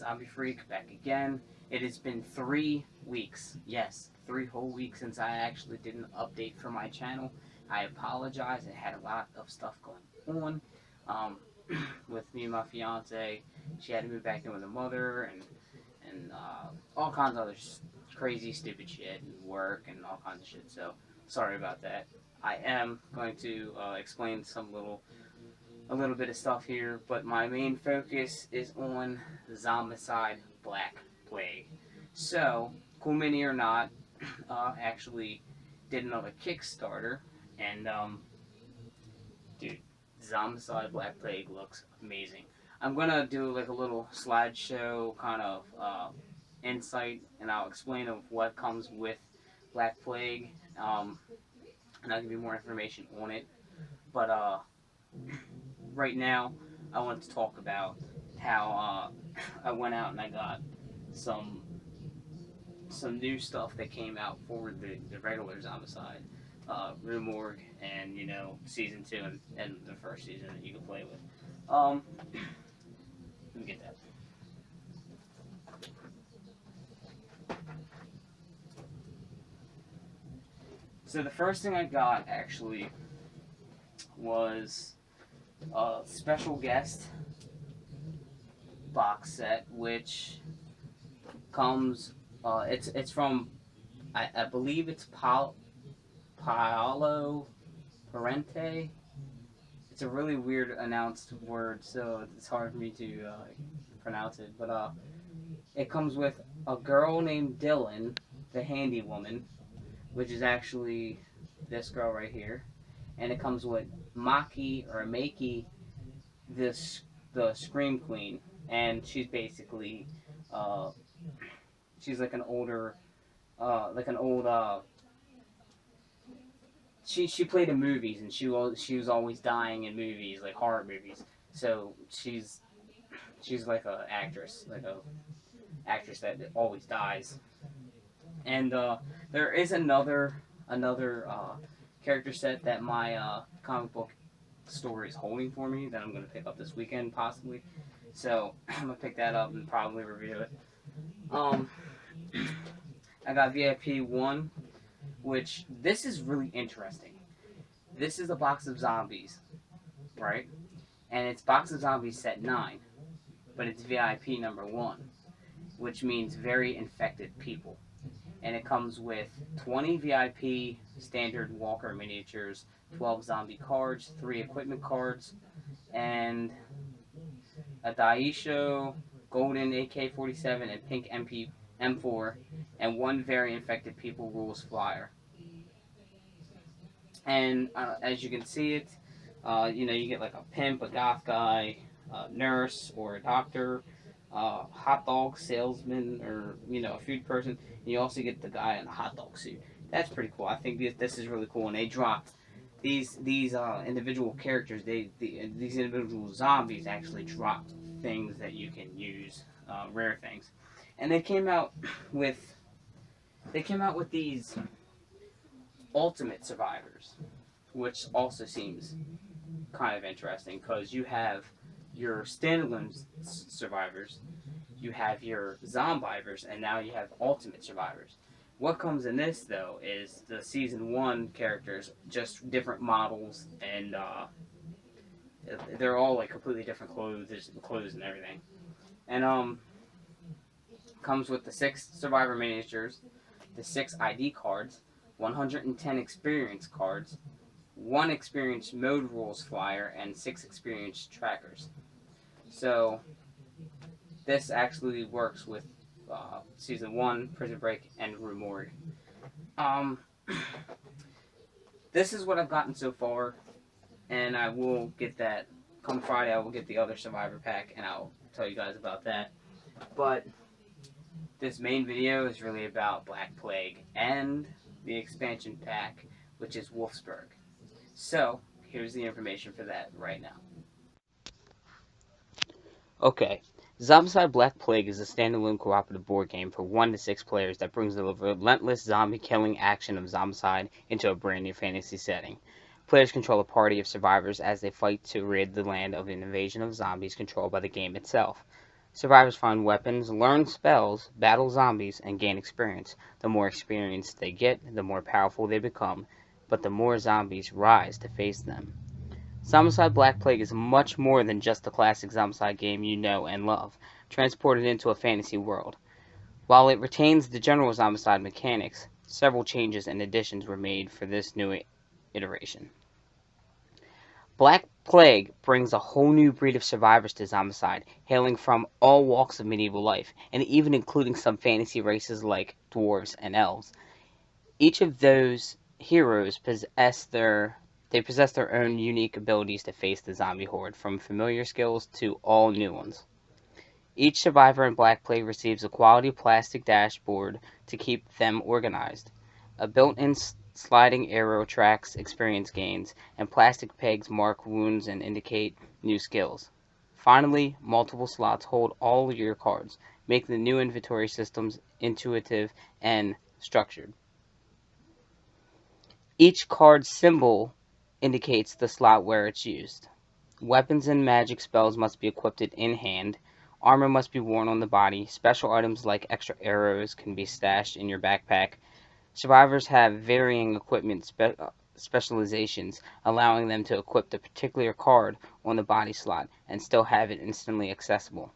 Zombie Freak, back again. It has been 3 weeks, yes, 3 whole weeks since I actually did an update for my channel. I apologize, I had a lot of stuff going on with me and my fiance. She had to move back in with her mother, and all kinds of other crazy, stupid shit, and work, and all kinds of shit, so sorry about that. I am going to explain a little bit of stuff here, but my main focus is on Zombicide Black Plague. So, cool mini or not, actually did another Kickstarter, and dude, Zombicide Black Plague looks amazing. I'm gonna do like a little slideshow kind of insight, and I'll explain of what comes with Black Plague, and I'll give you more information on it. But right now, I want to talk about how I went out and I got some new stuff that came out for the regular Zombicide, Rumorg, and season 2 and the first season that you can play with. Let me get that. So the first thing I got actually was a special guest box set, which comes. It's from I believe it's Paolo Parente. It's a really weird announced word, so it's hard for me to pronounce it. But it comes with a girl named Dylan, the handy woman, which is actually this girl right here, and it comes with Maki or Maki, the Scream Queen, and she's basically she's like an older like an old she played in movies, and she was always dying in movies, like horror movies. So she's like a actress that always dies. And there is another character set that my comic book store is holding for me that I'm gonna pick up this weekend possibly. So I'm gonna pick that up and probably review it. I got VIP 1, which this is really interesting. This is a box of zombies, right? And it's box of zombies set 9, but it's VIP number 1, which means very infected people. And it comes with 20 VIP standard Walker miniatures, 12 zombie cards, 3 equipment cards, and a Daisho golden AK-47 and pink M4, and 1 very infected people rules flyer. And as you can see it, you get like a pimp, a goth guy, a nurse or a doctor, hot dog salesman, or a food person. And you also get the guy in a hot dog suit. That's pretty cool. I think this is really cool. And they dropped these individual characters. These individual zombies actually dropped things that you can use, rare things. And they came out with these ultimate survivors, which also seems kind of interesting, because you have your standalone survivors, you have your zombivers, and now you have ultimate survivors. What comes in this, though, is the season 1 characters, just different models, and they're all like completely different clothes and everything. And comes with the 6 survivor miniatures, the 6 ID cards, 110 experience cards, 1 experience mode rules flyer, and 6 experience trackers. So this actually works with season 1, Prison Break, and Rue Morgue. This is what I've gotten so far, and I will get that come Friday. I will get the other Survivor pack, and I'll tell you guys about that. But this main video is really about Black Plague and the expansion pack, which is Wolfsburg. So, here's the information for that right now. Okay, Zombicide Black Plague is a standalone cooperative board game for 1 to 6 players that brings the relentless zombie-killing action of Zombicide into a brand new fantasy setting. Players control a party of survivors as they fight to rid the land of an invasion of zombies controlled by the game itself. Survivors find weapons, learn spells, battle zombies, and gain experience. The more experience they get, the more powerful they become, but the more zombies rise to face them. Zombicide Black Plague is much more than just the classic Zombicide game you know and love, transported into a fantasy world. While it retains the general Zombicide mechanics, several changes and additions were made for this new iteration. Black Plague brings a whole new breed of survivors to Zombicide, hailing from all walks of medieval life, and even including some fantasy races like dwarves and elves. Each of those heroes possess their own unique abilities to face the zombie horde, from familiar skills to all new ones. Each survivor in Black Plague receives a quality plastic dashboard to keep them organized. A built-in sliding arrow tracks experience gains, and plastic pegs mark wounds and indicate new skills. Finally, multiple slots hold all your cards, making the new inventory systems intuitive and structured. Each card symbol indicates the slot where it's used. Weapons and magic spells must be equipped in hand. Armor must be worn on the body. Special items like extra arrows can be stashed in your backpack. Survivors have varying equipment specializations, allowing them to equip the particular card on the body slot and still have it instantly accessible.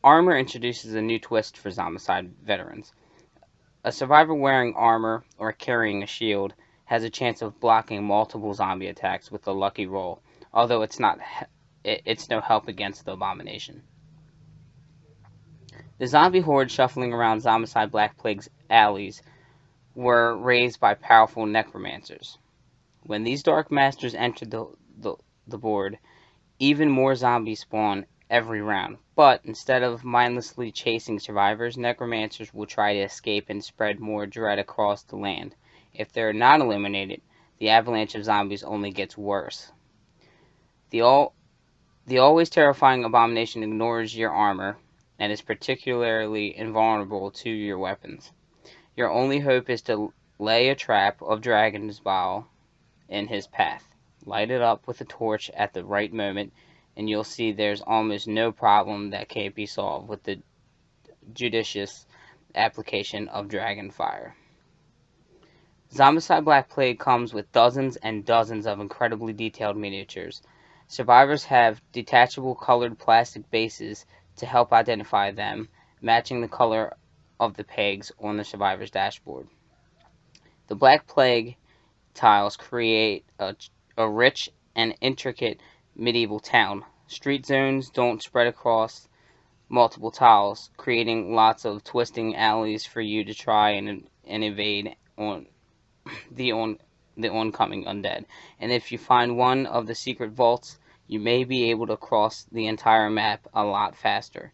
Armor introduces a new twist for Zombicide veterans. A survivor wearing armor or carrying a shield has a chance of blocking multiple zombie attacks with a lucky roll, although it's no help against the abomination. The zombie horde shuffling around Zombicide Black Plague's alleys were raised by powerful necromancers. When these dark masters entered the board, even more zombies spawn every round. But instead of mindlessly chasing survivors, necromancers will try to escape and spread more dread across the land. If they're not eliminated, the avalanche of zombies only gets worse. The always terrifying abomination ignores your armor and is particularly invulnerable to your weapons. Your only hope is to lay a trap of dragon's bile in his path. Light it up with a torch at the right moment, and you'll see there's almost no problem that can't be solved with the judicious application of dragon fire. Zombicide Black Plague comes with dozens and dozens of incredibly detailed miniatures. Survivors have detachable colored plastic bases to help identify them, matching the color of the pegs on the survivor's dashboard. The Black Plague tiles create a rich and intricate medieval town. Street zones don't spread across multiple tiles, creating lots of twisting alleys for you to try and evade on the oncoming undead. And if you find one of the secret vaults, you may be able to cross the entire map a lot faster.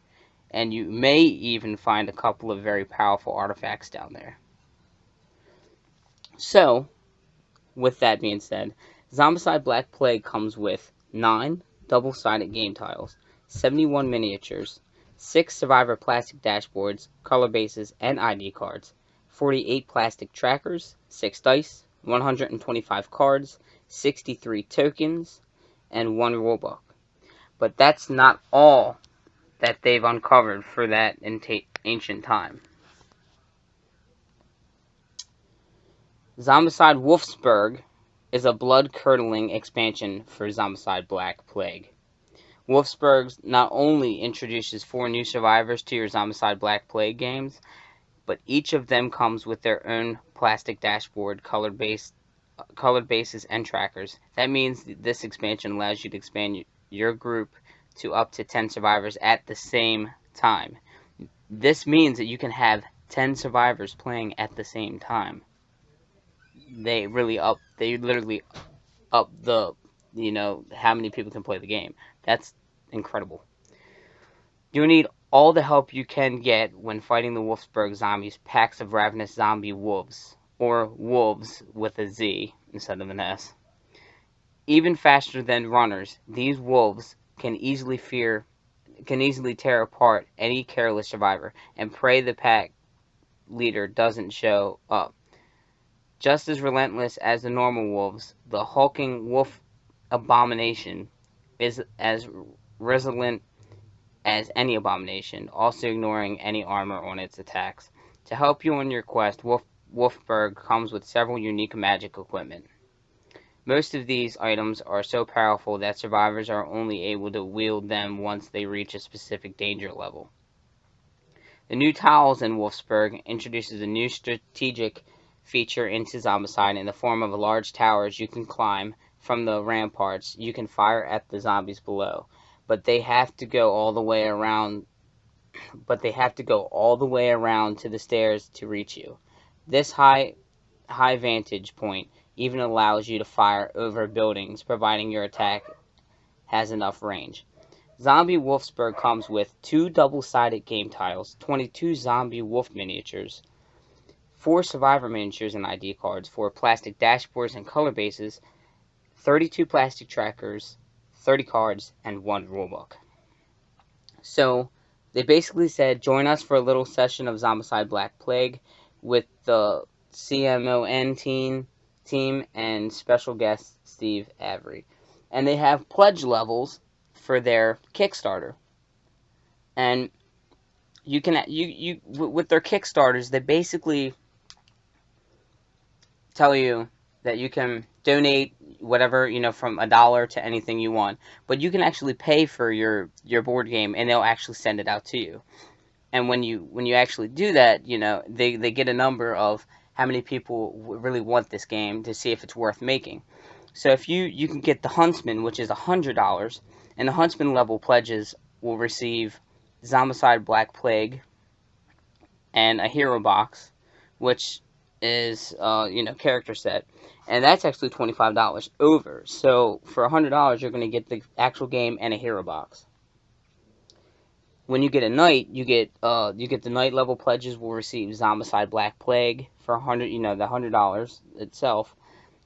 And you may even find a couple of very powerful artifacts down there. So, with that being said, Zombicide Black Plague comes with 9 double-sided game tiles, 71 miniatures, 6 survivor plastic dashboards, color bases, and ID cards, 48 plastic trackers, 6 dice, 125 cards, 63 tokens, and 1 rulebook. But that's not all that they've uncovered for that ancient time. Zombicide Wolfsburg is a blood-curdling expansion for Zombicide Black Plague. Wolfsburg not only introduces 4 new survivors to your Zombicide Black Plague games, but each of them comes with their own plastic dashboard, colored bases, and trackers. That means this expansion allows you to expand your group to up to 10 survivors at the same time. This means that you can have 10 survivors playing at the same time. They literally up the, how many people can play the game. That's incredible. You need all the help you can get when fighting the Wolfsburg zombies, packs of ravenous zombie wolves, or wolves with a Z instead of an S. Even faster than runners, these wolves can easily tear apart any careless survivor and pray the pack leader doesn't show up. Just as relentless as the normal wolves, the hulking wolf abomination is as resilient as any abomination, also ignoring any armor on its attacks. To help you on your quest, Wolfsburg comes with several unique magic equipment. Most of these items are so powerful that survivors are only able to wield them once they reach a specific danger level. The new tiles in Wolfsburg introduces a new strategic feature into Zombicide in the form of large towers you can climb from the ramparts. You can fire at the zombies below, but they have to go all the way around to the stairs to reach you. This high vantage point even allows you to fire over buildings, providing your attack has enough range. Zombie Wolfsburg comes with 2 double-sided game tiles, 22 zombie wolf miniatures, 4 survivor miniatures and ID cards, 4 plastic dashboards and color bases, 32 plastic trackers, 30 cards, and 1 rulebook. So, they basically said, join us for a little session of Zombicide Black Plague with the CMON team and special guest Steve Avery. And they have pledge levels for their Kickstarter. And you can with their Kickstarters, they basically tell you that you can donate whatever, from $1 to anything you want, but you can actually pay for your board game and they'll actually send it out to you. And when you actually do that, they get a number of how many people really want this game to see if it's worth making. So if you can get the Huntsman, which is $100, and the Huntsman level pledges will receive Zombicide Black Plague and a hero box, which is character set, and that's actually $25 over. So for $100, you're going to get the actual game and a hero box. When you get a knight, you get the knight level pledges will receive Zombicide Black Plague for $100, the $100 itself.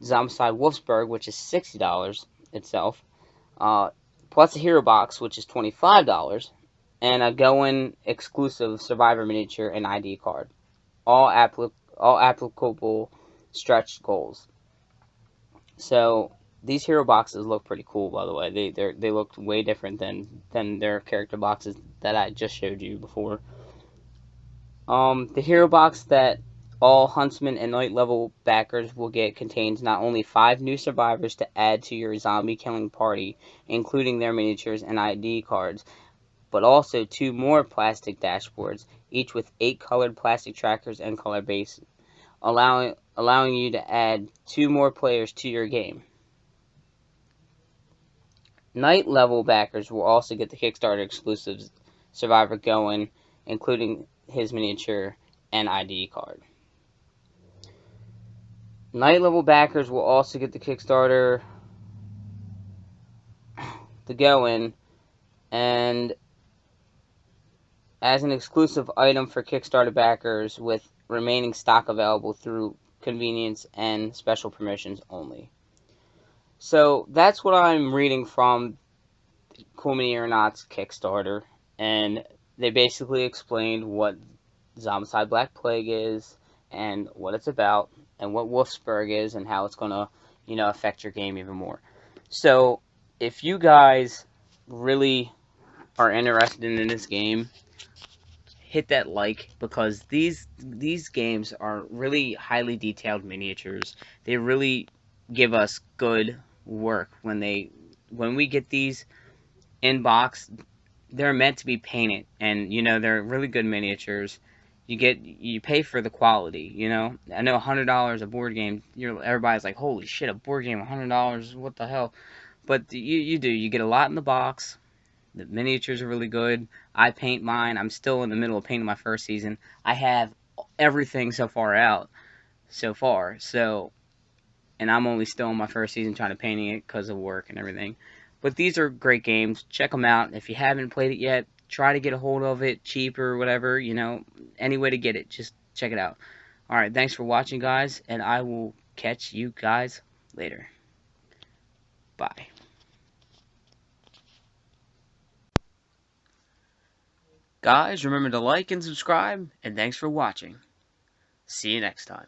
Zombicide Wolfsburg, which is $60 itself, plus a hero box, which is $25, and a Going exclusive survivor miniature and ID card. All applicable stretch goals. So these hero boxes look pretty cool, by the way. They look way different than their character boxes that I just showed you before. The hero box that all Huntsman and Knight level backers will get contains not only 5 new survivors to add to your zombie killing party, including their miniatures and ID cards, but also 2 more plastic dashboards, each with 8 colored plastic trackers and color bases, allowing you to add 2 more players to your game. Knight level backers will also get the Kickstarter exclusive Survivor Going, including his miniature and ID card. Knight level backers will also get the Kickstarter the Going, and as an exclusive item for Kickstarter backers, with remaining stock available through convenience and special promotions only. So that's what I'm reading from Cool Mini Aeronauts Kickstarter, and they basically explained what Zombicide Black Plague is and what it's about and what Wolfsburg is and how it's going to, affect your game even more. So if you guys really are interested in this game, hit that like, because these games are really highly detailed miniatures. They really give us good work when we get these in box. They're meant to be painted, and they're really good miniatures. You pay for the quality. I know $100 a board game, everybody's like, holy shit, a board game $100, what the hell? But you get a lot in the box. The miniatures are really good. I paint mine. I'm still in the middle of painting my first season. I have everything so far, and I'm only still in my first season trying to painting it because of work and everything. But these are great games. Check them out. If you haven't played it yet, try to get a hold of it cheap or whatever, any way to get it. Just check it out. Alright, thanks for watching, guys, and I will catch you guys later. Bye. Guys, remember to like and subscribe, and thanks for watching. See you next time.